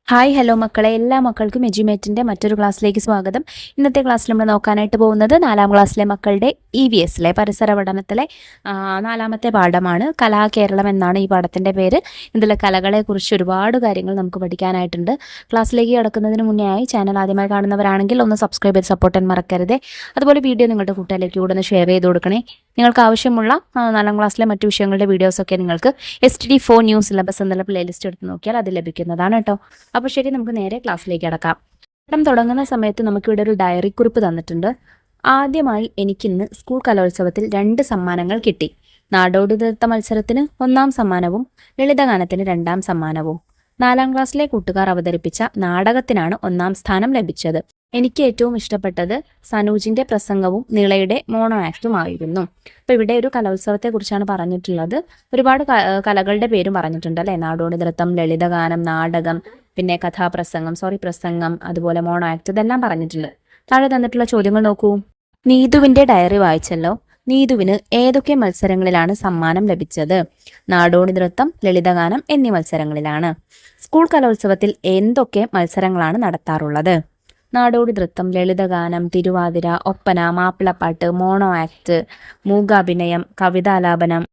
Hi hello മക്കളെ, എല്ലാ മക്കൾക്കും എജ്യുമേറ്റിൻ്റെ മറ്റൊരു ക്ലാസ്സിലേക്ക് സ്വാഗതം. ഇന്നത്തെ ക്ലാസ്സിൽ നമ്മൾ നോക്കാനായിട്ട് പോകുന്നത് 4ാം ക്ലാസ്സിലെ മക്കളുടെ EVSലെ പരിസര പഠനത്തിലെ 4ാമത്തെ പാഠമാണ്. കലാകേരളം എന്നാണ് ഈ പാഠത്തിൻ്റെ പേര്. ഇതിലെ കലകളെക്കുറിച്ച് ഒരുപാട് കാര്യങ്ങൾ നമുക്ക് പഠിക്കാനായിട്ടുണ്ട്. ക്ലാസ്സിലേക്ക് കടക്കുന്നതിന് മുന്നേ ആയി ചാനൽ ആദ്യമായി കാണുന്നവരാണെങ്കിൽ ഒന്ന് സബ്സ്ക്രൈബ് ചെയ്ത് സപ്പോർട്ട് ചെയ്യാൻ മറക്കരുത്. അതുപോലെ വീഡിയോ നിങ്ങളുടെ കൂട്ടുകാരിലേക്ക് കൂടെ ഒന്ന് ഷെയർ ചെയ്ത് കൊടുക്കണേ. നിങ്ങൾക്ക് ആവശ്യമുള്ള 4ാം ക്ലാസ്സിലെ മറ്റു വിഷയങ്ങളുടെ വീഡിയോസൊക്കെ നിങ്ങൾക്ക് STD4 ന്യൂ സിലബസ് എന്നുള്ള പ്ലേലിസ്റ്റ് എടുത്ത് നോക്കിയാൽ അത് ലഭിക്കുന്നതാണ് കേട്ടോ. അപ്പോൾ ശരി, നമുക്ക് നേരെ ക്ലാസ്സിലേക്ക് കടക്കാം. പാഠം തുടങ്ങുന്ന സമയത്ത് നമുക്കിവിടെ ഒരു ഡയറി കുറിപ്പ് തന്നിട്ടുണ്ട്. ആദ്യമായി എനിക്കിന്ന് സ്കൂൾ കലോത്സവത്തിൽ 2 സമ്മാനങ്ങൾ കിട്ടി. നാടോടി നൃത്ത മത്സരത്തിന് 1ാം സമ്മാനവും ലളിതഗാനത്തിന് 2ാം സമ്മാനവും. 4ാം ക്ലാസ്സിലെ കൂട്ടുകാർ അവതരിപ്പിച്ച നാടകത്തിനാണ് 1ാം സ്ഥാനം ലഭിച്ചത്. എനിക്ക് ഏറ്റവും ഇഷ്ടപ്പെട്ടത് സനൂജിന്റെ പ്രസംഗവും നിളയുടെ മോണോ ആക്റ്റുമായിരുന്നു. അപ്പോൾ ഇവിടെ ഒരു കലോത്സവത്തെക്കുറിച്ചാണ് പറഞ്ഞിട്ടുള്ളത്. ഒരുപാട് കലകളുടെ പേരും പറഞ്ഞിട്ടുണ്ട് അല്ലേ. നാടോടി നൃത്തം, ലളിതഗാനം, നാടകം, പിന്നെ പ്രസംഗം, അതുപോലെ മോണോ ആക്ട്, ഇതെല്ലാം പറഞ്ഞിട്ടുണ്ട്. താഴെ തന്നിട്ടുള്ള ചോദ്യങ്ങൾ നോക്കൂ. നീതുവിന്റെ ഡയറി വായിച്ചല്ലോ. നീതുവിന് ഏതൊക്കെ മത്സരങ്ങളിലാണ് സമ്മാനം ലഭിച്ചത്? നാടോടി നൃത്തം, ലളിതഗാനം എന്നീ മത്സരങ്ങളിലാണ്. സ്കൂൾ കലോത്സവത്തിൽ എന്തൊക്കെ മത്സരങ്ങളാണ് നടത്താറുള്ളത്? നാടോടി നൃത്തം, ലളിതഗാനം, തിരുവാതിര, ഒപ്പന, മാപ്പിളപ്പാട്ട്, മോണോ ആക്ട്, മൂകാഭിനയം, കവിതാലാപനം,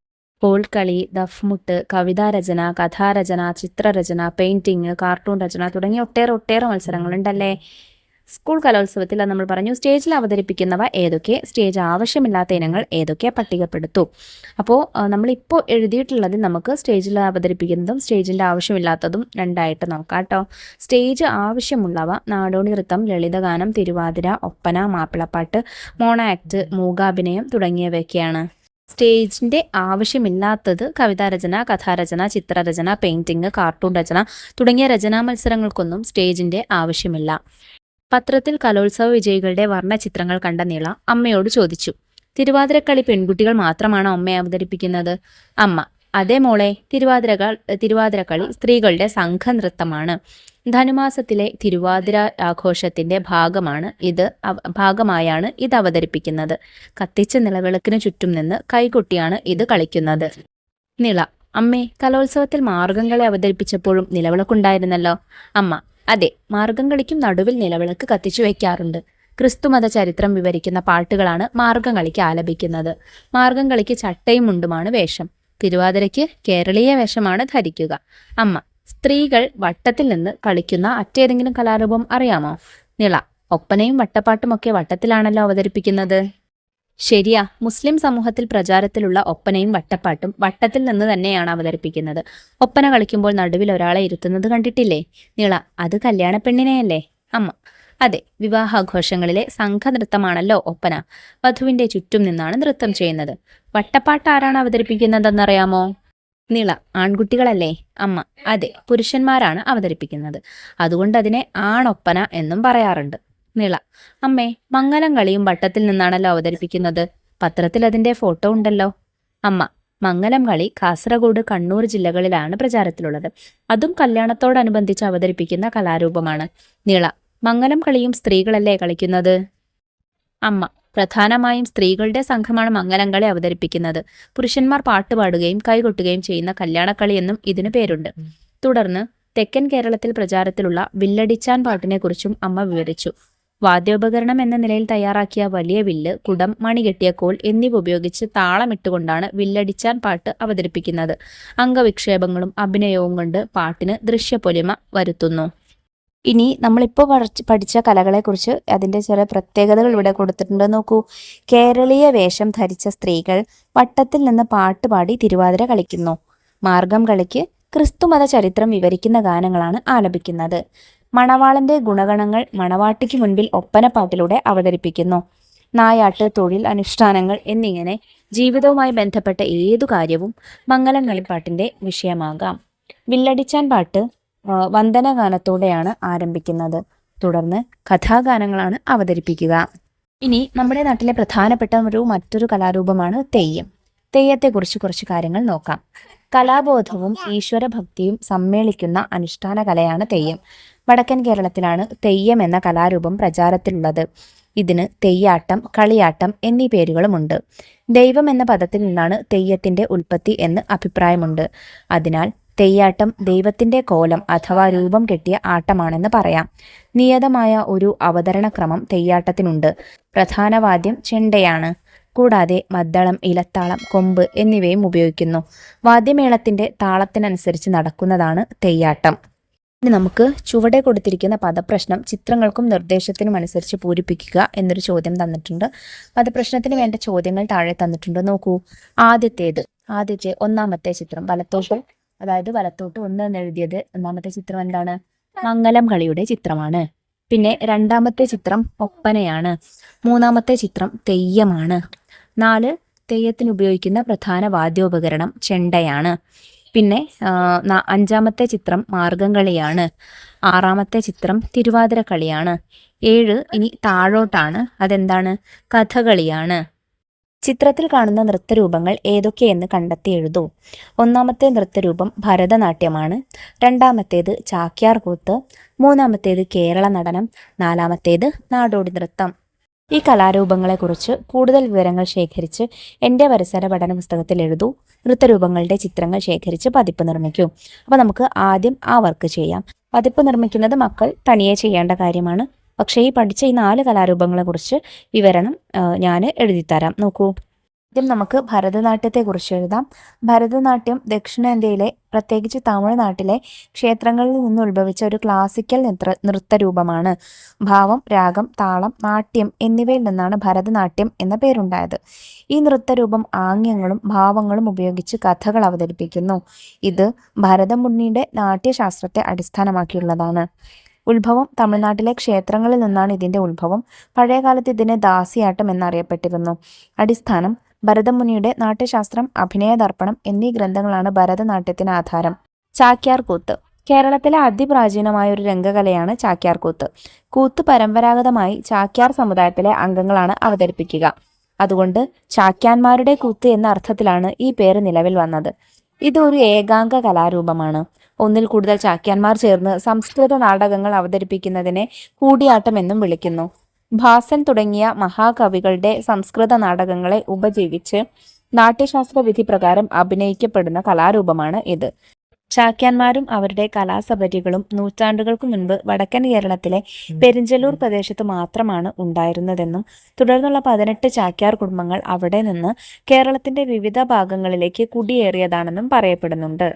കോൽക്കളി, ദഫ്മുട്ട്, കവിതാരചന, കഥാരചന, ചിത്രരചന, പെയിന്റിങ്, കാർട്ടൂൺ രചന തുടങ്ങിയ ഒട്ടേറെ മത്സരങ്ങളുണ്ടല്ലേ. സ്കൂൾ കലോത്സവത്തിൽ നമ്മൾ പറഞ്ഞു സ്റ്റേജിൽ അവതരിപ്പിക്കുന്നവ ഏതൊക്കെ, സ്റ്റേജ് ആവശ്യമില്ലാത്ത ഇനങ്ങൾ ഏതൊക്കെ പട്ടികപ്പെടുത്തു. അപ്പോൾ നമ്മളിപ്പോൾ എഴുതിയിട്ടുള്ളതിൽ നമുക്ക് സ്റ്റേജിൽ അവതരിപ്പിക്കുന്നതും സ്റ്റേജിൻ്റെ ആവശ്യമില്ലാത്തതും രണ്ടായിട്ട് നോക്കാം കേട്ടോ. സ്റ്റേജ് ആവശ്യമുള്ളവ നാടോടി നൃത്തം, ലളിതഗാനം, തിരുവാതിര, ഒപ്പന, മാപ്പിളപ്പാട്ട്, മോണോ ആക്ട്, മൂകാഭിനയം തുടങ്ങിയവയൊക്കെയാണ്. സ്റ്റേജിൻ്റെ ആവശ്യമില്ലാത്തത് കവിതാരചന, കഥാരചന, ചിത്രരചന, പെയിന്റിങ്, കാർട്ടൂൺ രചന തുടങ്ങിയ രചനാ മത്സരങ്ങൾക്കൊന്നും സ്റ്റേജിൻ്റെ ആവശ്യമില്ല. പത്രത്തിൽ കലോത്സവ വിജയികളുടെ വർണ്ണചിത്രങ്ങൾ കണ്ട നിള അമ്മയോട് ചോദിച്ചു. തിരുവാതിരക്കളി പെൺകുട്ടികൾ മാത്രമാണോ അമ്മയെ അവതരിപ്പിക്കുന്നത്? അമ്മ: അതേ മോളെ, തിരുവാതിരക്കളി സ്ത്രീകളുടെ സംഘനൃത്തമാണ്. ധനുമാസത്തിലെ തിരുവാതിര ആഘോഷത്തിന്റെ ഭാഗമായാണ് ഇത് അവതരിപ്പിക്കുന്നത്. കത്തിച്ച നിലവിളക്കിന് ചുറ്റും നിന്ന് കൈകൊട്ടിയാണ് ഇത് കളിക്കുന്നത്. നിള: അമ്മേ, കലോത്സവത്തിൽ മാർഗംകളി അവതരിപ്പിച്ചപ്പോഴും നിലവിളക്കുണ്ടായിരുന്നല്ലോ. അമ്മ: അതെ, മാർഗം കളിക്കും നടുവിൽ നിലവിളക്ക് കത്തിച്ചു വയ്ക്കാറുണ്ട്. ക്രിസ്തുമത ചരിത്രം വിവരിക്കുന്ന പാട്ടുകളാണ് മാർഗം കളിക്ക് ആലപിക്കുന്നത്. മാർഗം കളിക്ക് ചട്ടയും മുണ്ടുമാണ് വേഷം. തിരുവാതിരയ്ക്ക് കേരളീയ വേഷമാണ് ധരിക്കുക. അമ്മ: സ്ത്രീകൾ വട്ടത്തിൽ നിന്ന് കളിക്കുന്ന മറ്റേതെങ്കിലും കലാരൂപം അറിയാമോ? നിള: ഒപ്പനയും വട്ടപ്പാട്ടുമൊക്കെ വട്ടത്തിലാണല്ലോ അവതരിപ്പിക്കുന്നത്. ശരിയാ, മുസ്ലിം സമൂഹത്തിൽ പ്രചാരത്തിലുള്ള ഒപ്പനയും വട്ടപ്പാട്ടും വട്ടത്തിൽ നിന്ന് തന്നെയാണ് അവതരിപ്പിക്കുന്നത്. ഒപ്പന കളിക്കുമ്പോൾ നടുവിൽ ഒരാളെ ഇരുത്തുന്നത് കണ്ടിട്ടില്ലേ? നിള: അത് കല്യാണ പെണ്ണിനെയല്ലേ. അമ്മ: അതെ, വിവാഹാഘോഷങ്ങളിലെ സംഘനൃത്തമാണല്ലോ ഒപ്പന. വധുവിന്റെ ചുറ്റും നിന്നാണ് നൃത്തം ചെയ്യുന്നത്. വട്ടപ്പാട്ട് ആരാണ് അവതരിപ്പിക്കുന്നതെന്നറിയാമോ? നിള: ആൺകുട്ടികളല്ലേ. അമ്മ: അതെ, പുരുഷന്മാരാണ് അവതരിപ്പിക്കുന്നത്. അതുകൊണ്ട് അതിനെ ആണൊപ്പന എന്നും പറയാറുണ്ട്. നിള: അമ്മേ, മംഗലം കളിയും വട്ടത്തിൽ നിന്നാണല്ലോ അവതരിപ്പിക്കുന്നത്. പത്രത്തിൽ അതിന്റെ ഫോട്ടോ ഉണ്ടല്ലോ. അമ്മ: മംഗലം കളി കാസർഗോഡ്, കണ്ണൂർ ജില്ലകളിലാണ് പ്രചാരത്തിലുള്ളത്. അതും കല്യാണത്തോടനുബന്ധിച്ച് അവതരിപ്പിക്കുന്ന കലാരൂപമാണ്. നിള: മംഗലം കളിയും സ്ത്രീകളല്ലേ കളിക്കുന്നത്. അമ്മ: പ്രധാനമായും സ്ത്രീകളുടെ സംഘമാണ് മംഗലം കളി അവതരിപ്പിക്കുന്നത്. പുരുഷന്മാർ പാട്ടുപാടുകയും കൈകൊട്ടുകയും ചെയ്യുന്ന കല്യാണക്കളി എന്നും ഇതിനു പേരുണ്ട്. തുടർന്ന് തെക്കൻ കേരളത്തിൽ പ്രചാരത്തിലുള്ള വില്ലടിച്ചാൻ പാട്ടിനെക്കുറിച്ചും അമ്മ വിവരിച്ചു. വാദ്യോപകരണം എന്ന നിലയിൽ തയ്യാറാക്കിയ വലിയ വില്ല്, കുടം, മണികെട്ടിയ കോൽ എന്നിവ ഉപയോഗിച്ച് താളമിട്ടുകൊണ്ടാണ് വില്ലടിച്ചാൻ പാട്ട് അവതരിപ്പിക്കുന്നത്. അംഗവിക്ഷേപങ്ങളും അഭിനയവും കൊണ്ട് പാട്ടിന് ദൃശ്യപൊലിമ വരുത്തുന്നു. ഇനി നമ്മളിപ്പോൾ പഠിച്ച കലകളെക്കുറിച്ച് അതിൻ്റെ ചില പ്രത്യേകതകൾ ഇവിടെ കൊടുത്തിട്ടുണ്ട്. നോക്കൂ. കേരളീയ വേഷം ധരിച്ച സ്ത്രീകൾ വട്ടത്തിൽ നിന്ന് പാട്ടുപാടി തിരുവാതിര കളിക്കുന്നു. മാർഗം കളിക്ക് ക്രിസ്തുമത ചരിത്രം വിവരിക്കുന്ന ഗാനങ്ങളാണ് ആലപിക്കുന്നത്. മണവാളന്റെ ഗുണഗണങ്ങൾ മണവാട്ടിക്ക് മുൻപിൽ ഒപ്പനപ്പാട്ടിലൂടെ അവതരിപ്പിക്കുന്നു. നായാട്ട്, തൊഴിൽ, അനുഷ്ഠാനങ്ങൾ എന്നിങ്ങനെ ജീവിതവുമായി ബന്ധപ്പെട്ട ഏതു കാര്യവും മംഗലം കളിപ്പാട്ടിന്റെ വിഷയമാകാം. വില്ലടിച്ചാൻ പാട്ട് വന്ദനഗാനത്തോടെയാണ് ആരംഭിക്കുന്നത്. തുടർന്ന് കഥാഗാനങ്ങളാണ് അവതരിപ്പിക്കുക. ഇനി നമ്മുടെ നാട്ടിലെ പ്രധാനപ്പെട്ട മറ്റൊരു കലാരൂപമാണ് തെയ്യം. തെയ്യത്തെക്കുറിച്ച് കുറച്ച് കാര്യങ്ങൾ നോക്കാം. കലാബോധവും ഈശ്വരഭക്തിയും സമ്മേളിക്കുന്ന അനുഷ്ഠാന കലയാണ് തെയ്യം. വടക്കൻ കേരളത്തിലാണ് തെയ്യം എന്ന കലാരൂപം പ്രചാരത്തിലുള്ളത്. ഇതിന് തെയ്യാട്ടം, കളിയാട്ടം എന്നീ പേരുകളുമുണ്ട്. ദൈവം എന്ന പദത്തിൽ നിന്നാണ് തെയ്യത്തിന്റെ ഉൽപ്പത്തി എന്ന് അഭിപ്രായമുണ്ട്. അതിനാൽ തെയ്യാട്ടം ദൈവത്തിന്റെ കോലം അഥവാ രൂപം കെട്ടിയ ആട്ടമാണെന്ന് പറയാം. നിയതമായ ഒരു അവതരണക്രമം തെയ്യാട്ടത്തിനുണ്ട്. പ്രധാന വാദ്യം ചെണ്ടയാണ്. കൂടാതെ മദ്ദളം, ഇലത്താളം, കൊമ്പ് എന്നിവയും ഉപയോഗിക്കുന്നു. വാദ്യമേളത്തിന്റെ താളത്തിനനുസരിച്ച് നടക്കുന്നതാണ് തെയ്യാട്ടം. ഇനി നമുക്ക് ചുവടെ കൊടുത്തിരിക്കുന്ന പദപ്രശ്നം ചിത്രങ്ങൾക്കും നിർദ്ദേശത്തിനും അനുസരിച്ച് പൂരിപ്പിക്കുക എന്നൊരു ചോദ്യം തന്നിട്ടുണ്ട്. പദപ്രശ്നത്തിന് വേണ്ട ചോദ്യങ്ങൾ താഴെ തന്നിട്ടുണ്ട്. നോക്കൂ. ഒന്നാമത്തെ ചിത്രം വലത്തോട്ട് 1 എന്ന് എഴുതിയത് ഒന്നാമത്തെ ചിത്രം എന്താണ്? മംഗലം കളിയുടെ ചിത്രമാണ്. പിന്നെ രണ്ടാമത്തെ ചിത്രം ഒപ്പനയാണ്. മൂന്നാമത്തെ ചിത്രം തെയ്യമാണ്. 4 തെയ്യത്തിന് ഉപയോഗിക്കുന്ന പ്രധാന വാദ്യോപകരണം ചെണ്ടയാണ്. പിന്നെ 5-ാമത്തെ ചിത്രം മാർഗംകളിയാണ്. 6-ാമത്തെ ചിത്രം തിരുവാതിരക്കളിയാണ്. 7 ഇനി താഴോട്ടാണ്. അതെന്താണ്? കഥകളിയാണ്. ചിത്രത്തിൽ കാണുന്ന നൃത്തരൂപങ്ങൾ ഏതൊക്കെയെന്ന് കണ്ടെത്തി എഴുതൂ. ഒന്നാമത്തെ നൃത്തരൂപം ഭരതനാട്യമാണ്. രണ്ടാമത്തേത് ചാക്യാർ കൂത്ത്. മൂന്നാമത്തേത് കേരള നടനം. 4-ാമത്തേത് നാടോടി നൃത്തം. ഈ കലാരൂപങ്ങളെക്കുറിച്ച് കൂടുതൽ വിവരങ്ങൾ ശേഖരിച്ച് എൻ്റെ പരിസര പഠന പുസ്തകത്തിൽ എഴുതൂ. നൃത്തരൂപങ്ങളുടെ ചിത്രങ്ങൾ ശേഖരിച്ച് പതിപ്പ് നിർമ്മിക്കൂ. അപ്പോൾ നമുക്ക് ആദ്യം ആ വർക്ക് ചെയ്യാം. പതിപ്പ് നിർമ്മിക്കുന്നത് മക്കൾ തനിയെ ചെയ്യേണ്ട കാര്യമാണ്. പക്ഷേ ഈ പഠിച്ച ഈ 4 കലാരൂപങ്ങളെക്കുറിച്ച് വിവരണം ഞാൻ എഴുതിത്തരാം. നോക്കൂ. ആദ്യം നമുക്ക് ഭരതനാട്യത്തെക്കുറിച്ച് എഴുതാം. ഭരതനാട്യം ദക്ഷിണേന്ത്യയിലെ പ്രത്യേകിച്ച് തമിഴ്നാട്ടിലെ ക്ഷേത്രങ്ങളിൽ നിന്ന് ഉത്ഭവിച്ച ഒരു ക്ലാസിക്കൽ നൃത്തരൂപമാണ്. ഭാവം, രാഗം, താളം, നാട്യം എന്നിവയിൽ നിന്നാണ് ഭരതനാട്യം എന്ന പേരുണ്ടായത്. ഈ നൃത്തരൂപം ആംഗ്യങ്ങളും ഭാവങ്ങളും ഉപയോഗിച്ച് കഥകൾ അവതരിപ്പിക്കുന്നു. ഇത് ഭരതമുനിയുടെ നാട്യശാസ്ത്രത്തെ അടിസ്ഥാനമാക്കിയുള്ളതാണ്. ഉത്ഭവം തമിഴ്നാട്ടിലെ ക്ഷേത്രങ്ങളിൽ നിന്നാണ് ഇതിന്റെ ഉത്ഭവം. പഴയകാലത്ത് ഇതിനെ ദാസിയാട്ടം എന്നറിയപ്പെട്ടിരുന്നു. അടിസ്ഥാനം ഭരതമുനിയുടെ നാട്യശാസ്ത്രം, അഭിനയദർപ്പണം എന്നീ ഗ്രന്ഥങ്ങളാണ് ഭരതനാട്യത്തിന് ആധാരം. ചാക്യാർ കൂത്ത് കേരളത്തിലെ അതിപ്രാചീനമായ ഒരു രംഗകലയാണ് ചാക്യാർ കൂത്ത്. കൂത്ത് പരമ്പരാഗതമായി ചാക്യാർ സമുദായത്തിലെ അംഗങ്ങളാണ് അവതരിപ്പിക്കുക. അതുകൊണ്ട് ചാക്യാന്മാരുടെ കൂത്ത് എന്ന അർത്ഥത്തിലാണ് ഈ പേര് നിലവിൽ വന്നത്. ഇത് ഒരു ഏകാംഗ കലാരൂപമാണ്. ഒന്നിൽ കൂടുതൽ ചാക്യാന്മാർ ചേർന്ന് സംസ്കൃത നാടകങ്ങൾ അവതരിപ്പിക്കുന്നതിനെ കൂടിയാട്ടം എന്നും വിളിക്കുന്നു. ഭാസൻ തുടങ്ങിയ മഹാകവികളുടെ സംസ്കൃത നാടകങ്ങളെ ഉപജീവിച്ച് നാട്യശാസ്ത്ര വിധി പ്രകാരം അഭിനയിക്കപ്പെടുന്ന കലാരൂപമാണ് ഇത്. ചാക്യാന്മാരും അവരുടെ കലാസബരികളും നൂറ്റാണ്ടുകൾക്ക് മുൻപ് വടക്കൻ കേരളത്തിലെ പെരിഞ്ചല്ലൂർ പ്രദേശത്ത് മാത്രമാണ് ഉണ്ടായിരുന്നതെന്നും തുടർന്നുള്ള 18 ചാക്യാർ കുടുംബങ്ങൾ അവിടെ നിന്ന് കേരളത്തിന്റെ വിവിധ ഭാഗങ്ങളിലേക്ക് കുടിയേറിയതാണെന്നും പറയപ്പെടുന്നുണ്ട്.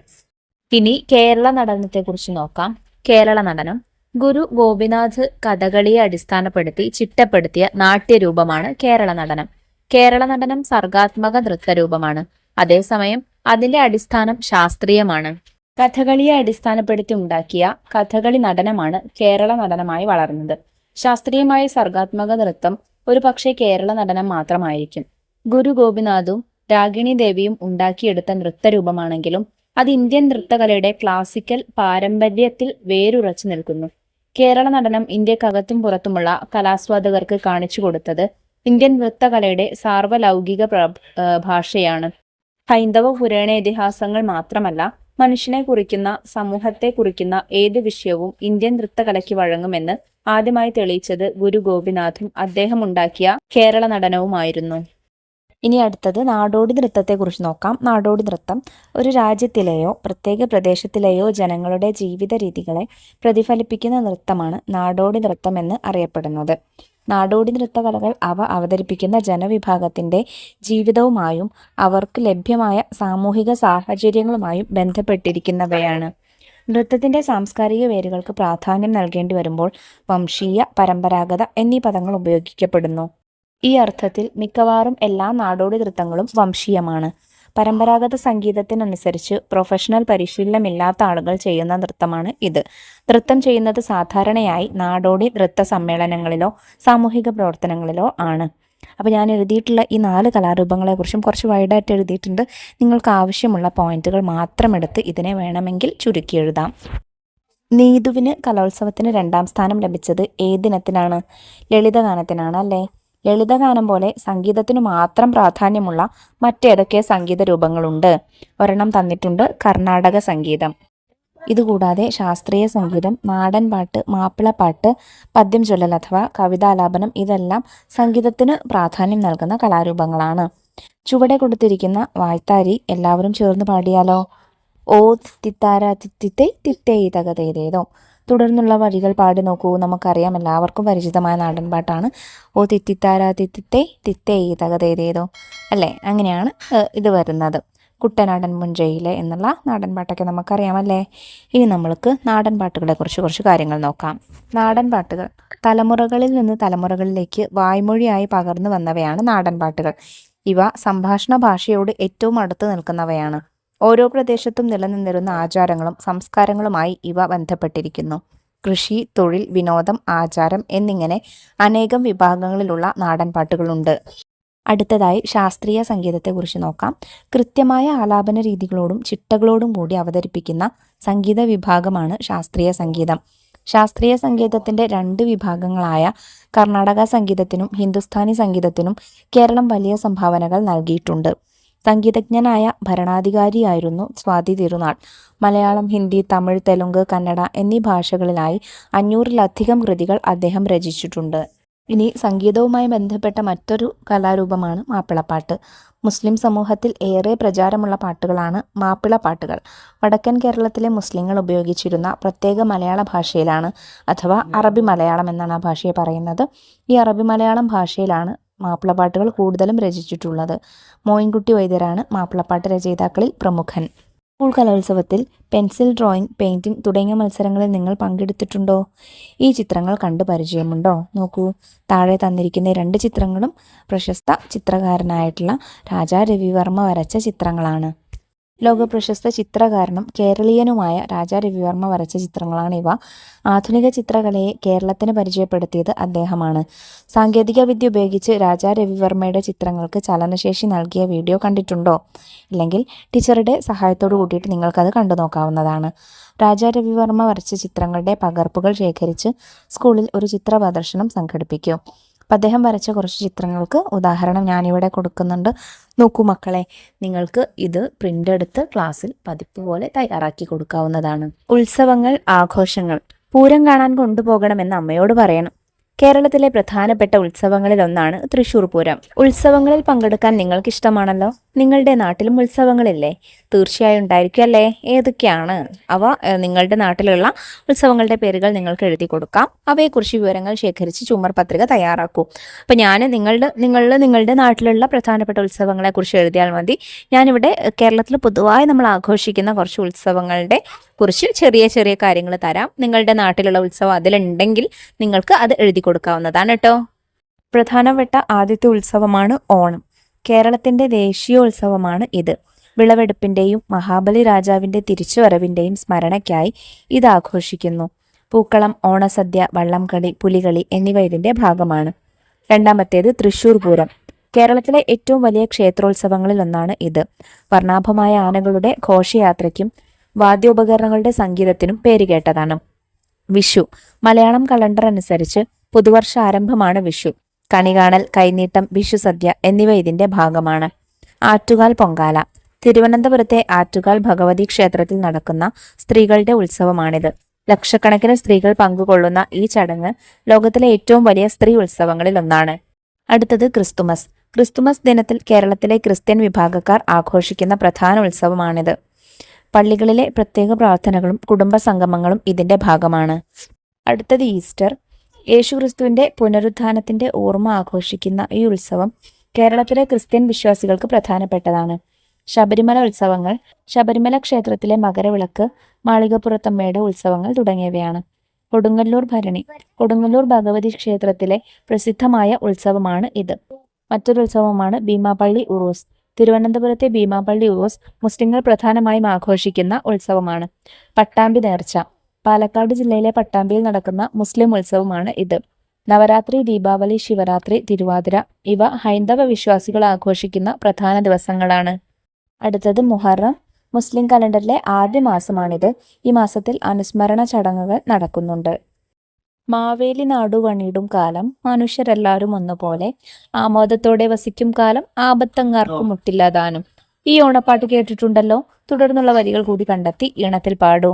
ഇനി കേരള നടനത്തെക്കുറിച്ച് നോക്കാം. കേരള നടനം ഗുരു ഗോപിനാഥ് കഥകളിയെ അടിസ്ഥാനപ്പെടുത്തി ചിട്ടപ്പെടുത്തിയ നാട്യരൂപമാണ് കേരള നടനം. കേരള നടനം സർഗാത്മക നൃത്തരൂപമാണ്. അതേസമയം അതിന്റെ അടിസ്ഥാനം ശാസ്ത്രീയമാണ്. കഥകളിയെ അടിസ്ഥാനപ്പെടുത്തി ഉണ്ടാക്കിയ കഥകളി നടനമാണ് കേരള നടനമായി വളർന്നത്. ശാസ്ത്രീയമായ സർഗാത്മക നൃത്തം ഒരു പക്ഷേ കേരള നടനം മാത്രമായിരിക്കും. ഗുരു ഗോപിനാഥും രാഗിണി ദേവിയും ഉണ്ടാക്കിയെടുത്ത നൃത്തരൂപമാണെങ്കിലും അത് ഇന്ത്യൻ നൃത്തകലയുടെ ക്ലാസിക്കൽ പാരമ്പര്യത്തിൽ വേരുറച്ചു നിൽക്കുന്നു. കേരള നടനം ഇന്ത്യക്കകത്തും പുറത്തുമുള്ള കലാസ്വാദകർക്ക് കാണിച്ചു കൊടുത്തത് ഇന്ത്യൻ നൃത്തകലയുടെ സാർവലൗകിക ഭാഷയാണ്. ഹൈന്ദവ പുരാണ ഇതിഹാസങ്ങൾ മാത്രമല്ല, മനുഷ്യനെ കുറിക്കുന്ന, സമൂഹത്തെ കുറിക്കുന്ന ഏത് വിഷയവും ഇന്ത്യൻ നൃത്തകലയ്ക്ക് വഴങ്ങുമെന്ന് ആദ്യമായി തെളിയിച്ചത് ഗുരു ഗോപിനാഥും അദ്ദേഹം ഉണ്ടാക്കിയ കേരള നടനവുമായിരുന്നു. ഇനി അടുത്തത് നാടോടി നൃത്തത്തെക്കുറിച്ച് നോക്കാം. നാടോടി നൃത്തം ഒരു രാജ്യത്തിലെയോ പ്രത്യേക പ്രദേശത്തിലെയോ ജനങ്ങളുടെ ജീവിത രീതികളെ പ്രതിഫലിപ്പിക്കുന്ന നൃത്തമാണ് നാടോടി നൃത്തം എന്ന് അറിയപ്പെടുന്നത്. നാടോടി നൃത്തകലകൾ അവ അവതരിപ്പിക്കുന്ന ജനവിഭാഗത്തിന്റെ ജീവിതവുമായും അവർക്ക് ലഭ്യമായ സാമൂഹിക സാഹചര്യങ്ങളുമായും ബന്ധപ്പെട്ടിരിക്കുന്നവയാണ്. നൃത്തത്തിന്റെ സാംസ്കാരിക വേരുകൾക്ക് പ്രാധാന്യം നൽകേണ്ടി വരുമ്പോൾ വംശീയ, പരമ്പരാഗത എന്നീ പദങ്ങൾ ഉപയോഗിക്കപ്പെടുന്നു. ഈ അർത്ഥത്തിൽ മിക്കവാറും എല്ലാ നാടോടി നൃത്തങ്ങളും വംശീയമാണ്. പരമ്പരാഗത സംഗീതത്തിനനുസരിച്ച് പ്രൊഫഷണൽ പരിശീലനമില്ലാത്ത ആളുകൾ ചെയ്യുന്ന നൃത്തമാണ് ഇത്. നൃത്തം ചെയ്യുന്നത് സാധാരണയായി നാടോടി നൃത്ത സമ്മേളനങ്ങളിലോ സാമൂഹിക പ്രവർത്തനങ്ങളിലോ ആണ്. അപ്പോൾ ഞാൻ എഴുതിയിട്ടുള്ള ഈ 4 കലാരൂപങ്ങളെക്കുറിച്ചും കുറച്ച് വൈഡായിട്ട് എഴുതിയിട്ടുണ്ട്. നിങ്ങൾക്ക് ആവശ്യമുള്ള പോയിന്റുകൾ മാത്രം എടുത്ത് ഇതിനെ വേണമെങ്കിൽ ചുരുക്കി എഴുതാം. നീതുവിന് കലോത്സവത്തിന് 2ാം സ്ഥാനം ലഭിച്ചത് ഏതിനത്തിനാണ്? ലളിതഗാനത്തിനാണ് അല്ലേ? ലളിതഗാനം പോലെ സംഗീതത്തിനു മാത്രം പ്രാധാന്യമുള്ള മറ്റേതൊക്കെ സംഗീത രൂപങ്ങളുണ്ട്? ഒരെണ്ണം തന്നിട്ടുണ്ട്, കർണാടക സംഗീതം. ഇതുകൂടാതെ ശാസ്ത്രീയ സംഗീതം, നാടൻ പാട്ട്, മാപ്പിളപ്പാട്ട്, പദ്യം ചൊല്ലൽ അഥവാ കവിതാലാപനം ഇതെല്ലാം സംഗീതത്തിന് പ്രാധാന്യം നൽകുന്ന കലാരൂപങ്ങളാണ്. ചുവടെ കൊടുത്തിരിക്കുന്ന വായ്ത്താരി എല്ലാവരും ചേർന്ന് പാടിയാലോ? ഓ തിത്തിത്താര തിത്തിത്തൈ തിത്തൈ തകതേതേതോ. തുടർന്നുള്ള വരികൾ പാടി നോക്കൂ. നമുക്കറിയാം, എല്ലാവർക്കും പരിചിതമായ നാടൻ പാട്ടാണ്. ഓ തിത്തിത്താര തിത്തിത്തൈ തിത്തൈ തകതേതേതോ അല്ലേ? അങ്ങനെയാണ് ഇത് വരുന്നത്. കുട്ടനാടൻ മുഞ്ചയിലെ എന്നുള്ള നാടൻ പാട്ടൊക്കെ നമുക്കറിയാമല്ലേ. ഇനി നമ്മൾക്ക് നാടൻ പാട്ടുകളെ കുറിച്ച് കുറച്ച് കാര്യങ്ങൾ നോക്കാം. നാടൻ പാട്ടുകൾ തലമുറകളിൽ നിന്ന് തലമുറകളിലേക്ക് വായ്മൊഴിയായി പകർന്നു വന്നവയാണ് നാടൻ പാട്ടുകൾ. ഇവ സംഭാഷണ ഭാഷയോട് ഏറ്റവും അടുത്ത് നിൽക്കുന്നവയാണ്. ഓരോ പ്രദേശത്തും നിലനിന്നിരുന്ന ആചാരങ്ങളും സംസ്കാരങ്ങളുമായി ഇവ ബന്ധപ്പെട്ടിരിക്കുന്നു. കൃഷി, തൊഴിൽ, വിനോദം, ആചാരം എന്നിങ്ങനെ അനേകം വിഭാഗങ്ങളിലുള്ള നാടൻ പാട്ടുകളുണ്ട്. അടുത്തതായി ശാസ്ത്രീയ സംഗീതത്തെക്കുറിച്ച് നോക്കാം. കൃത്യമായ ആലാപന രീതികളോടും ചിട്ടകളോടും കൂടി അവതരിപ്പിക്കുന്ന സംഗീത വിഭാഗമാണ് ശാസ്ത്രീയ സംഗീതം. ശാസ്ത്രീയ സംഗീതത്തിന്റെ 2 വിഭാഗങ്ങളായ കർണാടക സംഗീതത്തിനും ഹിന്ദുസ്ഥാനി സംഗീതത്തിനും കേരളം വലിയ സംഭാവനകൾ നൽകിയിട്ടുണ്ട്. സംഗീതജ്ഞനായ ഭരണാധികാരിയായിരുന്നു സ്വാതി തിരുനാൾ. മലയാളം, ഹിന്ദി, തമിഴ്, തെലുങ്ക്, കന്നഡ എന്നീ ഭാഷകളിലായി 500-ലധികം കൃതികൾ അദ്ദേഹം രചിച്ചിട്ടുണ്ട്. ഇനി സംഗീതവുമായി ബന്ധപ്പെട്ട മറ്റൊരു കലാരൂപമാണ് മാപ്പിളപ്പാട്ട്. മുസ്ലിം സമൂഹത്തിൽ ഏറെ പ്രചാരമുള്ള പാട്ടുകളാണ് മാപ്പിളപ്പാട്ടുകൾ. വടക്കൻ കേരളത്തിലെ മുസ്ലിങ്ങൾ ഉപയോഗിച്ചിരുന്ന പ്രത്യേക മലയാള ഭാഷയിലാണ്, അഥവാ അറബി മലയാളം എന്നാണ് ആ ഭാഷയെ പറയുന്നത്. ഈ അറബി മലയാളം ഭാഷയിലാണ് മാപ്പിളപ്പാട്ടുകൾ കൂടുതലും രചിച്ചിട്ടുള്ളത്. മോയിൻകുട്ടി വൈദ്യരാണ് മാപ്പിളപ്പാട്ട് രചയിതാക്കളിൽ പ്രമുഖൻ. സ്കൂൾ കലോത്സവത്തിൽ പെൻസിൽ ഡ്രോയിങ്, പെയിന്റിംഗ് തുടങ്ങിയ മത്സരങ്ങളിൽ നിങ്ങൾ പങ്കെടുത്തിട്ടുണ്ടോ? ഈ ചിത്രങ്ങൾ കണ്ട് പരിചയമുണ്ടോ? നോക്കൂ, താഴെ തന്നിരിക്കുന്ന 2 ചിത്രങ്ങളും പ്രശസ്ത ചിത്രകാരനായിട്ടുള്ള രാജാ രവിവർമ്മ വരച്ച ചിത്രങ്ങളാണ്. ലോകപ്രശസ്ത ചിത്രകാരനും കേരളീയനുമായ രാജാ രവിവർമ്മ വരച്ച ചിത്രങ്ങളാണിവ. ആധുനിക ചിത്രകലയെ കേരളത്തിന് പരിചയപ്പെടുത്തിയത് അദ്ദേഹമാണ്. സാങ്കേതിക വിദ്യ ഉപയോഗിച്ച് രാജാ രവിവർമ്മയുടെ ചിത്രങ്ങൾക്ക് ചലനശേഷി നൽകിയ വീഡിയോ കണ്ടിട്ടുണ്ടോ? ഇല്ലെങ്കിൽ ടീച്ചറുടെ സഹായത്തോടു കൂടിയിട്ട് നിങ്ങൾക്കത് കണ്ടു നോക്കാവുന്നതാണ്. രാജാ രവിവർമ്മ വരച്ച ചിത്രങ്ങളുടെ പകർപ്പുകൾ ശേഖരിച്ച് സ്കൂളിൽ ഒരു ചിത്ര പ്രദർശനം സംഘടിപ്പിക്കും. അപ്പം അദ്ദേഹം വരച്ച കുറച്ച് ചിത്രങ്ങൾക്ക് ഉദാഹരണം ഞാനിവിടെ കൊടുക്കുന്നുണ്ട്. നോക്കൂ മക്കളെ, നിങ്ങൾക്ക് ഇത് പ്രിൻ്റ് എടുത്ത് ക്ലാസ്സിൽ പതിപ്പ് പോലെ തയ്യാറാക്കി കൊടുക്കാവുന്നതാണ്. ഉത്സവങ്ങൾ, ആഘോഷങ്ങൾ. പൂരം കാണാൻ കൊണ്ടുപോകണമെന്ന് അമ്മയോട് പറയണം. കേരളത്തിലെ പ്രധാനപ്പെട്ട ഉത്സവങ്ങളിൽ ഒന്നാണ് തൃശ്ശൂർ പൂരം. ഉത്സവങ്ങളിൽ പങ്കെടുക്കാൻ നിങ്ങൾക്ക് ഇഷ്ടമാണല്ലോ. നിങ്ങളുടെ നാട്ടിലും ഉത്സവങ്ങളില്ലേ? തീർച്ചയായും ഉണ്ടായിരിക്കും അല്ലേ? ഏതൊക്കെയാണ് അവ? നിങ്ങളുടെ നാട്ടിലുള്ള ഉത്സവങ്ങളുടെ പേരുകൾ നിങ്ങൾക്ക് എഴുതി കൊടുക്കാം. അവയെക്കുറിച്ച് വിവരങ്ങൾ ശേഖരിച്ച് ചുമർ പത്രിക തയ്യാറാക്കൂ. അപ്പം ഞാൻ നിങ്ങളുടെ നാട്ടിലുള്ള പ്രധാനപ്പെട്ട ഉത്സവങ്ങളെക്കുറിച്ച് എഴുതിയാൽ മതി. ഞാനിവിടെ കേരളത്തിൽ പൊതുവായി നമ്മൾ ആഘോഷിക്കുന്ന കുറച്ച് ഉത്സവങ്ങളുടെ കുറിച്ച് ചെറിയ ചെറിയ കാര്യങ്ങൾ തരാം. നിങ്ങളുടെ നാട്ടിലുള്ള ഉത്സവം അതിലുണ്ടെങ്കിൽ നിങ്ങൾക്ക് അത് എഴുതി കൊടുക്കാവുന്നതാണ് കേട്ടോ. പ്രധാനപ്പെട്ട ആദ്യത്തെ ഉത്സവമാണ് ഓണം. കേരളത്തിന്റെ ദേശീയോത്സവമാണ് ഇത്. വിളവെടുപ്പിന്റെയും മഹാബലി രാജാവിന്റെ തിരിച്ചുവരവിന്റെയും സ്മരണയ്ക്കായി ഇത് ആഘോഷിക്കുന്നു. പൂക്കളം, ഓണസദ്യ, വള്ളംകളി, പുലികളി എന്നിവ ഇതിന്റെ ഭാഗമാണ്. രണ്ടാമത്തേത് തൃശ്ശൂർ പൂരം. കേരളത്തിലെ ഏറ്റവും വലിയ ക്ഷേത്രോത്സവങ്ങളിൽ ഒന്നാണ് ഇത്. വർണ്ണാഭമായ ആനകളുടെ ഘോഷയാത്രയ്ക്കും വാദ്യോപകരണങ്ങളുടെ സംഗീതത്തിനും പേരുകേട്ടതാണ്. വിഷു. മലയാളം കലണ്ടർ അനുസരിച്ച് പുതുവർഷ ആരംഭമാണ് വിഷു. കണികാണൽ, കൈനീട്ടം, വിഷു സദ്യ എന്നിവ ഇതിന്റെ ഭാഗമാണ്. ആറ്റുകാൽ പൊങ്കാല. തിരുവനന്തപുരത്തെ ആറ്റുകാൽ ഭഗവതി ക്ഷേത്രത്തിൽ നടക്കുന്ന സ്ത്രീകളുടെ ഉത്സവമാണിത്. ലക്ഷക്കണക്കിന് സ്ത്രീകൾ പങ്കുകൊള്ളുന്ന ഈ ചടങ്ങ് ലോകത്തിലെ ഏറ്റവും വലിയ സ്ത്രീ ഉത്സവങ്ങളിൽ ഒന്നാണ്. അടുത്തത് ക്രിസ്തുമസ്. ക്രിസ്തുമസ് ദിനത്തിൽ കേരളത്തിലെ ക്രിസ്ത്യൻ വിഭാഗക്കാർ ആഘോഷിക്കുന്ന പ്രധാന ഉത്സവമാണിത്. പള്ളികളിലെ പ്രത്യേക പ്രാർത്ഥനകളും കുടുംബ സംഗമങ്ങളും ഇതിന്റെ ഭാഗമാണ്. അടുത്തത് ഈസ്റ്റർ. യേശുക്രിസ്തുവിന്റെ പുനരുത്ഥാനത്തിന്റെ ഓർമ്മ ആഘോഷിക്കുന്ന ഈ ഉത്സവം കേരളത്തിലെ ക്രിസ്ത്യൻ വിശ്വാസികൾക്ക് പ്രധാനപ്പെട്ടതാണ്. ശബരിമല ഉത്സവങ്ങൾ, ശബരിമല ക്ഷേത്രത്തിലെ മകരവിളക്ക്, മാളികപ്പുറത്തമ്മയുടെ ഉത്സവങ്ങൾ തുടങ്ങിയവയാണ്. കൊടുങ്ങല്ലൂർ ഭരണി. കൊടുങ്ങല്ലൂർ ഭഗവതി ക്ഷേത്രത്തിലെ പ്രസിദ്ധമായ ഉത്സവമാണ് ഇത്. മറ്റൊരു ഉത്സവമാണ് ഭീമാപള്ളി ഉറൂസ്. തിരുവനന്തപുരത്തെ ഭീമാപള്ളി ഉറൂസ് മുസ്ലിങ്ങൾ പ്രധാനമായും ആഘോഷിക്കുന്ന ഉത്സവമാണ്. പട്ടാമ്പി നേർച്ച. പാലക്കാട് ജില്ലയിലെ പട്ടാമ്പിയിൽ നടക്കുന്ന മുസ്ലിം ഉത്സവമാണ് ഇത്. നവരാത്രി, ദീപാവലി, ശിവരാത്രി, തിരുവാതിര ഇവ ഹൈന്ദവ വിശ്വാസികൾ ആഘോഷിക്കുന്ന പ്രധാന ദിവസങ്ങളാണ്. അടുത്തത് മുഹറം. മുസ്ലിം കലണ്ടറിലെ ആദ്യ മാസമാണിത്. ഈ മാസത്തിൽ അനുസ്മരണ ചടങ്ങുകൾ നടക്കുന്നുണ്ട്. മാവേലി നാടു വണിയിടും കാലം, മനുഷ്യരെല്ലാവരും ഒന്നുപോലെ, ആമോദത്തോടെ വസിക്കും കാലം, ആപത്തങ്ങാർക്കും മുട്ടില്ലാതാനും. ഈ ഓണപ്പാട്ട് കേട്ടിട്ടുണ്ടല്ലോ. തുടർന്നുള്ള വരികൾ കൂടി കണ്ടെത്തി ഈണത്തിൽ പാടൂ.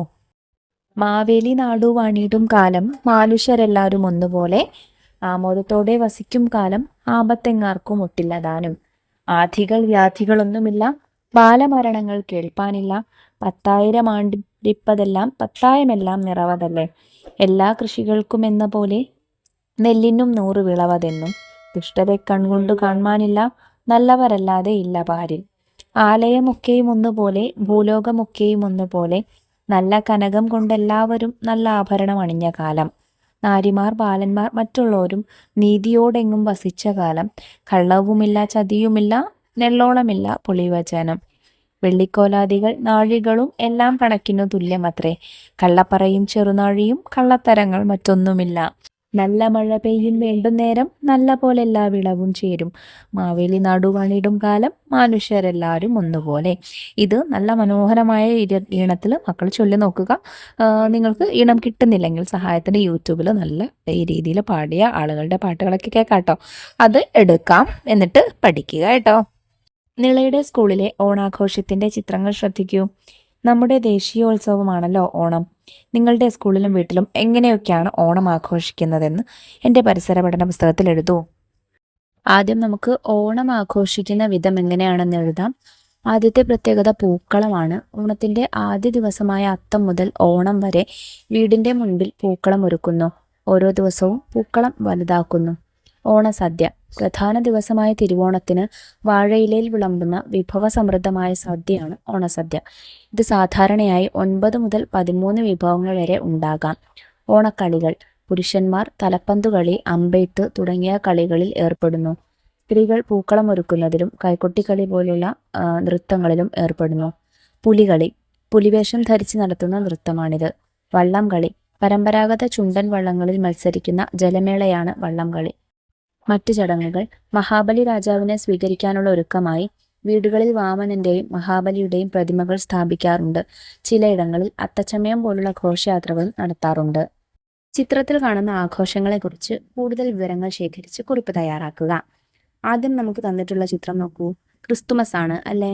മാവേലി നാടു വണിയിടും കാലം, മനുഷ്യരെല്ലാവരും ഒന്നുപോലെ, ആമോദത്തോടെ വസിക്കും കാലം, ആപത്തെങ്ങാർക്കും മുട്ടില്ലതാനും. ആധികൾ വ്യാധികളൊന്നുമില്ല, ബാലമരണങ്ങൾ കേൾപ്പാനില്ല, 10,000 ആണ്ടിപ്പതെല്ലാം 10,000 നിറവതല്ലേ. എല്ലാ കൃഷികൾക്കുമെന്ന പോലെ നെല്ലിനും 100 വിളവതെന്നും, ദുഷ്ടരെ കൺകൊണ്ടു കാൺമാനില്ല, നല്ലവരല്ലാതെ ഇല്ല പാരിൽ. ആലയമൊക്കെയും ഒന്നുപോലെ, ഭൂലോകമൊക്കെയും ഒന്നുപോലെ, നല്ല കനകം കൊണ്ടെല്ലാവരും നല്ല ആഭരണം അണിഞ്ഞ കാലം. നാരിമാർ ബാലന്മാർ മറ്റുള്ളവരും നീതിയോടെങ്ങും വസിച്ച കാലം. കള്ളവുമില്ല, ചതിയുമില്ല, നെള്ളോളമില്ല, പൊളിവചനം. വെള്ളിക്കോലാദികൾ നാഴികളും എല്ലാം കണക്കിനു തുല്യമത്രേ. കള്ളപ്പറയും ചെറുനാഴിയും കള്ളത്തരങ്ങൾ മറ്റൊന്നുമില്ല. നല്ല മഴ പെയ്യും വേണ്ടുന്നേരം, നല്ല പോലെ എല്ലാ വിളവും ചേരും. മാവേലി നടുവണിടും കാലം, മനുഷ്യരെല്ലാവരും ഒന്നുപോലെ. ഇത് നല്ല മനോഹരമായ ഈണത്തിൽ മക്കൾ ചൊല്ലി നോക്കുക. നിങ്ങൾക്ക് ഈണം കിട്ടുന്നില്ലെങ്കിൽ സഹായത്തിന് യൂട്യൂബിൽ നല്ല ഈ രീതിയിൽ പാടിയ ആളുകളുടെ പാട്ടുകളൊക്കെ കേൾക്കാട്ടോ. അത് എടുക്കാം, എന്നിട്ട് പഠിക്കുക കേട്ടോ. നിളയുടെ സ്കൂളിലെ ഓണാഘോഷത്തിൻ്റെ ചിത്രങ്ങൾ ശ്രദ്ധിക്കൂ. നമ്മുടെ ദേശീയോത്സവമാണല്ലോ ഓണം. നിങ്ങളുടെ സ്കൂളിലും വീട്ടിലും എങ്ങനെയൊക്കെയാണ് ഓണം ആഘോഷിക്കുന്നതെന്ന് എൻ്റെ പരിസര പഠന പുസ്തകത്തിൽ എഴുതൂ. ആദ്യം നമുക്ക് ഓണം ആഘോഷിക്കുന്ന വിധം എങ്ങനെയാണെന്ന് എഴുതാം. ആദ്യത്തെ പ്രത്യേകത പൂക്കളമാണ്. ഓണത്തിൻ്റെ ആദ്യ ദിവസമായ അത്തം മുതൽ ഓണം വരെ വീടിൻ്റെ മുൻപിൽ പൂക്കളം ഒരുക്കുന്നു. ഓരോ ദിവസവും പൂക്കളം വലുതാക്കുന്നു. ഓണസദ്യ. പ്രധാന ദിവസമായ തിരുവോണത്തിന് വാഴയിലയിൽ വിളമ്പുന്ന വിഭവസമൃദ്ധമായ സദ്യയാണ് ഓണസദ്യ. ഇത് സാധാരണയായി 9 മുതൽ 13 വിഭവങ്ങൾ വരെ ഉണ്ടാകാം. ഓണക്കളികൾ. പുരുഷന്മാർ തലപ്പന്തുകളി, അമ്പെയ്ത്ത് തുടങ്ങിയ കളികളിൽ ഏർപ്പെടുന്നു. സ്ത്രീകൾ പൂക്കളം ഒരുക്കുന്നതിലും കൈകൊട്ടിക്കളി പോലുള്ള നൃത്തങ്ങളിലും ഏർപ്പെടുന്നു. പുലികളി. പുലിവേഷം ധരിച്ച് നടത്തുന്ന നൃത്തമാണിത്. വള്ളംകളി. പരമ്പരാഗത ചുണ്ടൻ വള്ളങ്ങളിൽ മത്സരിക്കുന്ന ജലമേളയാണ് വള്ളംകളി. മറ്റു ചടങ്ങുകൾ. മഹാബലി രാജാവിനെ സ്വീകരിക്കാനുള്ള ഒരുക്കമായി വീടുകളിൽ വാമനന്റെയും മഹാബലിയുടെയും പ്രതിമകൾ സ്ഥാപിക്കാറുണ്ട്. ചിലയിടങ്ങളിൽ അത്തച്ചമയം പോലുള്ള ഘോഷയാത്രകളും നടത്താറുണ്ട്. ചിത്രത്തിൽ കാണുന്ന ആഘോഷങ്ങളെക്കുറിച്ച് കൂടുതൽ വിവരങ്ങൾ ശേഖരിച്ച് കുറിപ്പ് തയ്യാറാക്കുക. ആദ്യം നമുക്ക് തന്നിട്ടുള്ള ചിത്രം നോക്കൂ. ക്രിസ്തുമസ് ആണ് അല്ലേ?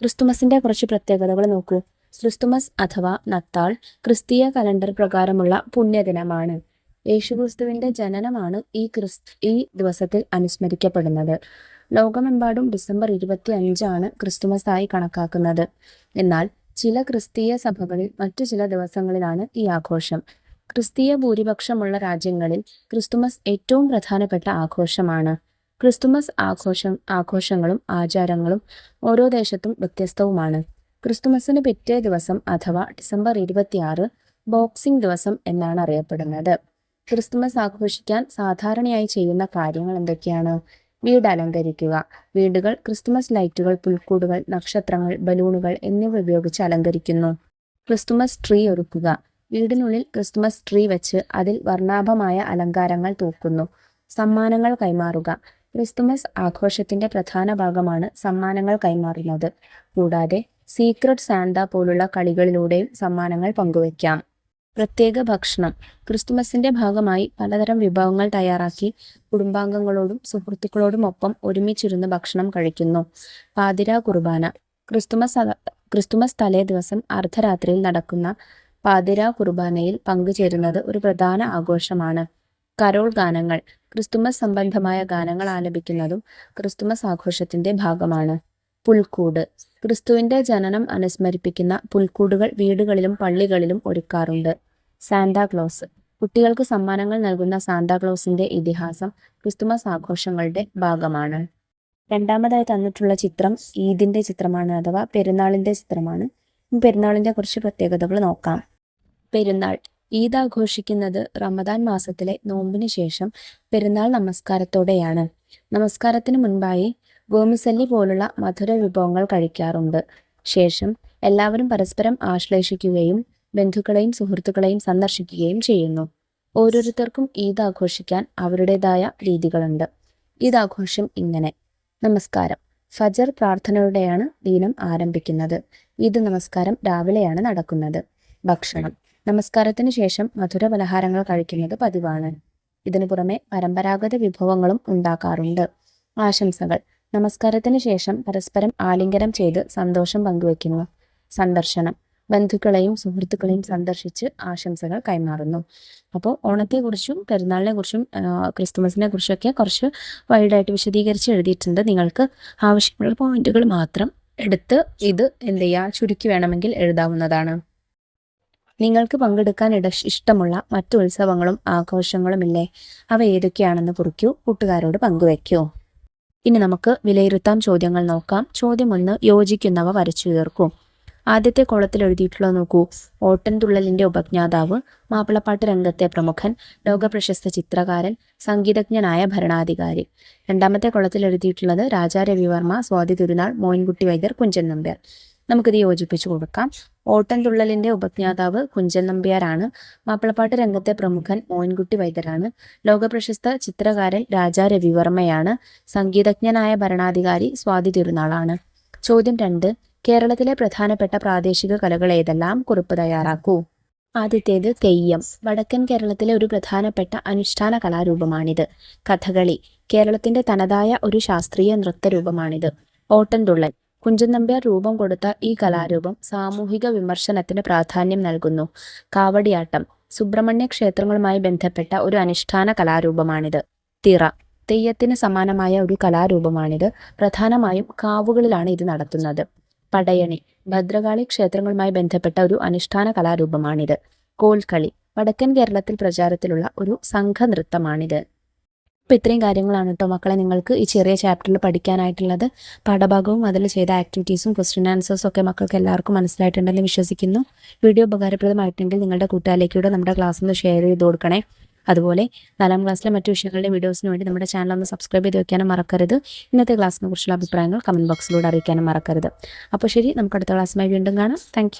ക്രിസ്തുമസിന്റെ കുറച്ച് പ്രത്യേകതകൾ നോക്കൂ. ക്രിസ്തുമസ് അഥവാ നത്താൾ ക്രിസ്തീയ കലണ്ടർ പ്രകാരമുള്ള പുണ്യദിനമാണ്. യേശുക്രിസ്തുവിന്റെ ജനനമാണ് ഈ ദിവസത്തിൽ അനുസ്മരിക്കപ്പെടുന്നത്. ലോകമെമ്പാടും ഡിസംബർ 25 ക്രിസ്തുമസ് ആയി കണക്കാക്കുന്നത്. എന്നാൽ ചില ക്രിസ്തീയ സഭകളിൽ മറ്റു ചില ദിവസങ്ങളിലാണ് ഈ ആഘോഷം. ക്രിസ്തീയ ഭൂരിപക്ഷമുള്ള രാജ്യങ്ങളിൽ ക്രിസ്തുമസ് ഏറ്റവും പ്രധാനപ്പെട്ട ആഘോഷമാണ്. ക്രിസ്തുമസ് ആഘോഷങ്ങളും ആചാരങ്ങളും ഓരോ ദേശത്തും വ്യത്യസ്തവുമാണ്. ക്രിസ്തുമസിന് പിറ്റേ ദിവസം അഥവാ ഡിസംബർ 26 ബോക്സിംഗ് ദിവസം എന്നാണ് അറിയപ്പെടുന്നത്. ക്രിസ്തുമസ് ആഘോഷിക്കാൻ സാധാരണയായി ചെയ്യുന്ന കാര്യങ്ങൾ എന്തൊക്കെയാണ്? വീട് അലങ്കരിക്കുക. വീടുകൾ ക്രിസ്തുമസ് ലൈറ്റുകൾ, പുൽക്കൂടുകൾ, നക്ഷത്രങ്ങൾ, ബലൂണുകൾ എന്നിവ ഉപയോഗിച്ച് അലങ്കരിക്കുന്നു. ക്രിസ്തുമസ് ട്രീ ഒരുക്കുക. വീടിനുള്ളിൽ ക്രിസ്തുമസ് ട്രീ വെച്ച് അതിൽ വർണ്ണാഭമായ അലങ്കാരങ്ങൾ തൂക്കുന്നു. സമ്മാനങ്ങൾ കൈമാറുക. ക്രിസ്തുമസ് ആഘോഷത്തിന്റെ പ്രധാന ഭാഗമാണ് സമ്മാനങ്ങൾ കൈമാറുന്നത്. കൂടാതെ സീക്രട്ട് സാന്റ പോലുള്ള കളികളിലൂടെയും സമ്മാനങ്ങൾ പങ്കുവയ്ക്കാം. പ്രത്യേക ഭക്ഷണം. ക്രിസ്തുമസിന്റെ ഭാഗമായി പലതരം വിഭവങ്ങൾ തയ്യാറാക്കി കുടുംബാംഗങ്ങളോടും സുഹൃത്തുക്കളോടും ഒപ്പം ഒരുമിച്ചിരുന്ന് ഭക്ഷണം കഴിക്കുന്നു. പാതിരാ കുർബാന. ക്രിസ്തുമസ് തലേ ദിവസം അർദ്ധരാത്രിയിൽ നടക്കുന്ന പാതിരാ കുർബാനയിൽ പങ്കുചേരുന്നത് ഒരു പ്രധാന ആഘോഷമാണ്. കരോൾ ഗാനങ്ങൾ. ക്രിസ്തുമസ് സംബന്ധമായ ഗാനങ്ങൾ ആലപിക്കുന്നതും ക്രിസ്തുമസ് ആഘോഷത്തിന്റെ ഭാഗമാണ്. പുൽക്കൂട്. ക്രിസ്തുവിന്റെ ജനനം അനുസ്മരിപ്പിക്കുന്ന പുൽക്കൂടുകൾ വീടുകളിലും പള്ളികളിലും ഒരുക്കാറുണ്ട്. സാന്താക്ലോസ്. കുട്ടികൾക്ക് സമ്മാനങ്ങൾ നൽകുന്ന സാന്താക്ലോസിന്റെ ഇതിഹാസം ക്രിസ്തുമസ് ആഘോഷങ്ങളുടെ ഭാഗമാണ്. രണ്ടാമതായി തന്നിട്ടുള്ള ചിത്രം ഈദിന്റെ ചിത്രമാണ്, അഥവാ പെരുന്നാളിന്റെ ചിത്രമാണ്. പെരുന്നാളിന്റെ കുറച്ച് പ്രത്യേകതകൾ നോക്കാം. പെരുന്നാൾ. ഈദ് ആഘോഷിക്കുന്നത് റമദാൻ മാസത്തിലെ നോമ്പിന് ശേഷം പെരുന്നാൾ നമസ്കാരത്തോടെയാണ്. നമസ്കാരത്തിന് മുൻപായി ഗോമിസല്ലി പോലുള്ള മധുര വിഭവങ്ങൾ കഴിക്കാറുണ്ട്. ശേഷം എല്ലാവരും പരസ്പരം ആശ്ലേഷിക്കുകയും ബന്ധുക്കളെയും സുഹൃത്തുക്കളെയും സന്ദർശിക്കുകയും ചെയ്യുന്നു. ഓരോരുത്തർക്കും ഈദ് ആഘോഷിക്കാൻ അവരുടേതായ രീതികളുണ്ട്. ഈദ് ആഘോഷം ഇങ്ങനെ. നമസ്കാരം. ഫജർ പ്രാർത്ഥനയോടെയാണ് ദിനം ആരംഭിക്കുന്നത്. ഈദ് നമസ്കാരം രാവിലെയാണ് നടക്കുന്നത്. ഭക്ഷണം. നമസ്കാരത്തിന് ശേഷം മധുര പലഹാരങ്ങൾ കഴിക്കുന്നത് പതിവാണ്. ഇതിനു പുറമെ പരമ്പരാഗത വിഭവങ്ങളും ഉണ്ടാക്കാറുണ്ട്. ആശംസകൾ. നമസ്കാരത്തിന് ശേഷം പരസ്പരം ആലിംഗനം ചെയ്ത് സന്തോഷം പങ്കുവയ്ക്കുന്നു. സന്ദർശനം. ബന്ധുക്കളെയും സുഹൃത്തുക്കളെയും സന്ദർശിച്ച് ആശംസകൾ കൈമാറുന്നു. അപ്പോൾ ഓണത്തെക്കുറിച്ചും പെരുന്നാളിനെ കുറിച്ചും ക്രിസ്തുമസിനെ കുറിച്ചൊക്കെ കുറച്ച് വൈഡായിട്ട് വിശദീകരിച്ച് എഴുതിയിട്ടുണ്ട്. നിങ്ങൾക്ക് ആവശ്യമുള്ള പോയിന്റുകൾ മാത്രം എടുത്ത് ഇത് എന്ത് ചെയ്യുക, ചുരുക്കി വേണമെങ്കിൽ എഴുതാവുന്നതാണ്. നിങ്ങൾക്ക് പങ്കെടുക്കാൻ ഇഷ്ടമുള്ള മറ്റു ഉത്സവങ്ങളും ആഘോഷങ്ങളുമില്ലേ? അവ ഏതൊക്കെയാണെന്ന് കുറിക്കൂ, കൂട്ടുകാരോട് പങ്കുവെക്കൂ. ഇനി നമുക്ക് വിലയിരുത്താം ചോദ്യങ്ങൾ നോക്കാം. ചോദ്യം 1, യോജിക്കുന്നവ വരച്ചു ചേർക്കൂ. ആദ്യത്തെ കോളത്തിൽ എഴുതിയിട്ടുള്ളത് നോക്കൂ. ഓട്ടൻതുള്ളലിന്റെ ഉപജ്ഞാതാവ്, മാപ്പിളപ്പാട്ട് രംഗത്തെ പ്രമുഖൻ, ലോകപ്രശസ്ത ചിത്രകാരൻ, സംഗീതജ്ഞനായ ഭരണാധികാരി. രണ്ടാമത്തെ കോളത്തിൽ എഴുതിയിട്ടുള്ളത് രാജാ രവിവർമ്മ, സ്വാതി തിരുനാൾ, മോയിൻകുട്ടി വൈദ്യർ, കുഞ്ചൻ നമ്പ്യാർ. നമുക്കിത് യോജിപ്പിച്ചു കൊടുക്കാം. ഓട്ടൻതുള്ളലിന്റെ ഉപജ്ഞാതാവ് കുഞ്ചൻ നമ്പ്യാരാണ്. മാപ്പിളപ്പാട്ട് രംഗത്തെ പ്രമുഖൻ മോയിൻകുട്ടി വൈദ്യരാണ്. ലോകപ്രശസ്ത ചിത്രകാരൻ രാജാ രവിവർമ്മയാണ്. സംഗീതജ്ഞനായ ഭരണാധികാരി സ്വാതി തിരുനാളാണ്. ചോദ്യം 2, കേരളത്തിലെ പ്രധാനപ്പെട്ട പ്രാദേശിക കലകൾ ഏതെല്ലാം? കുറിപ്പ് തയ്യാറാക്കൂ. ആദ്യത്തേത് തെയ്യം. വടക്കൻ കേരളത്തിലെ ഒരു പ്രധാനപ്പെട്ട അനുഷ്ഠാന കലാരൂപമാണിത്. കഥകളി കേരളത്തിന്റെ തനതായ ഒരു ശാസ്ത്രീയ നൃത്തരൂപമാണിത്. ഓട്ടൻതുള്ളൽ കുഞ്ചൻ നമ്പ്യാർ രൂപം കൊടുത്ത ഈ കലാരൂപം സാമൂഹിക വിമർശനത്തിന് പ്രാധാന്യം നൽകുന്നു. കാവടിയാട്ടം സുബ്രഹ്മണ്യ ക്ഷേത്രങ്ങളുമായി ബന്ധപ്പെട്ട ഒരു അനുഷ്ഠാന കലാരൂപമാണിത്. തിറ തെയ്യത്തിന് സമാനമായ ഒരു കലാരൂപമാണിത്. പ്രധാനമായും കാവുകളിലാണ് ഇത് നടത്തുന്നത്. പടയണി ഭദ്രകാളി ക്ഷേത്രങ്ങളുമായി ബന്ധപ്പെട്ട ഒരു അനുഷ്ഠാന കലാരൂപമാണിത്. കോൽക്കളി വടക്കൻ കേരളത്തിൽ പ്രചാരത്തിലുള്ള ഒരു സംഘനൃത്തമാണിത്. അപ്പോൾ ഇത്രയും കാര്യങ്ങളാണ് കേട്ടോ മക്കളെ നിങ്ങൾക്ക് ഈ ചെറിയ ചാപ്റ്ററിൽ പഠിക്കാനായിട്ടുള്ളത്. പാഠഭാഗവും അതിൽ ചെയ്ത ആക്ടിവിറ്റീസും ക്വസ്റ്റ്യൻ ആൻസേഴ്സും ഒക്കെ മക്കൾക്ക് എല്ലാവർക്കും മനസ്സിലായിട്ടുണ്ടെന്ന് വിശ്വസിക്കുന്നു. വീഡിയോ ഉപകാരപ്രദമായിട്ടെങ്കിൽ നിങ്ങളുടെ കൂട്ടുകാരിലേക്കൂടെ നമ്മുടെ ക്ലാസ്സിൽ നിന്ന് ഷെയർ ചെയ്ത് കൊടുക്കണേ. അതുപോലെ 4ാം ക്ലാസ്സിലെ മറ്റു വിഷയങ്ങളുടെ വീഡിയോസിന് വേണ്ടി നമ്മുടെ ചാനൽ ഒന്ന് സബ്സ്ക്രൈബ് ചെയ്ത് വെക്കാനും മറക്കരുത്. ഇന്നത്തെ ക്ലാസ്സിനെ കുറിച്ചുള്ള അഭിപ്രായങ്ങൾ കമൻറ്റ് ബോക്സിലൂടെ അറിയിക്കാനും മറക്കരുത്. അപ്പോൾ ശരി, നമുക്ക് അടുത്ത ക്ലാസ്സുമായി വീണ്ടും കാണാം. താങ്ക്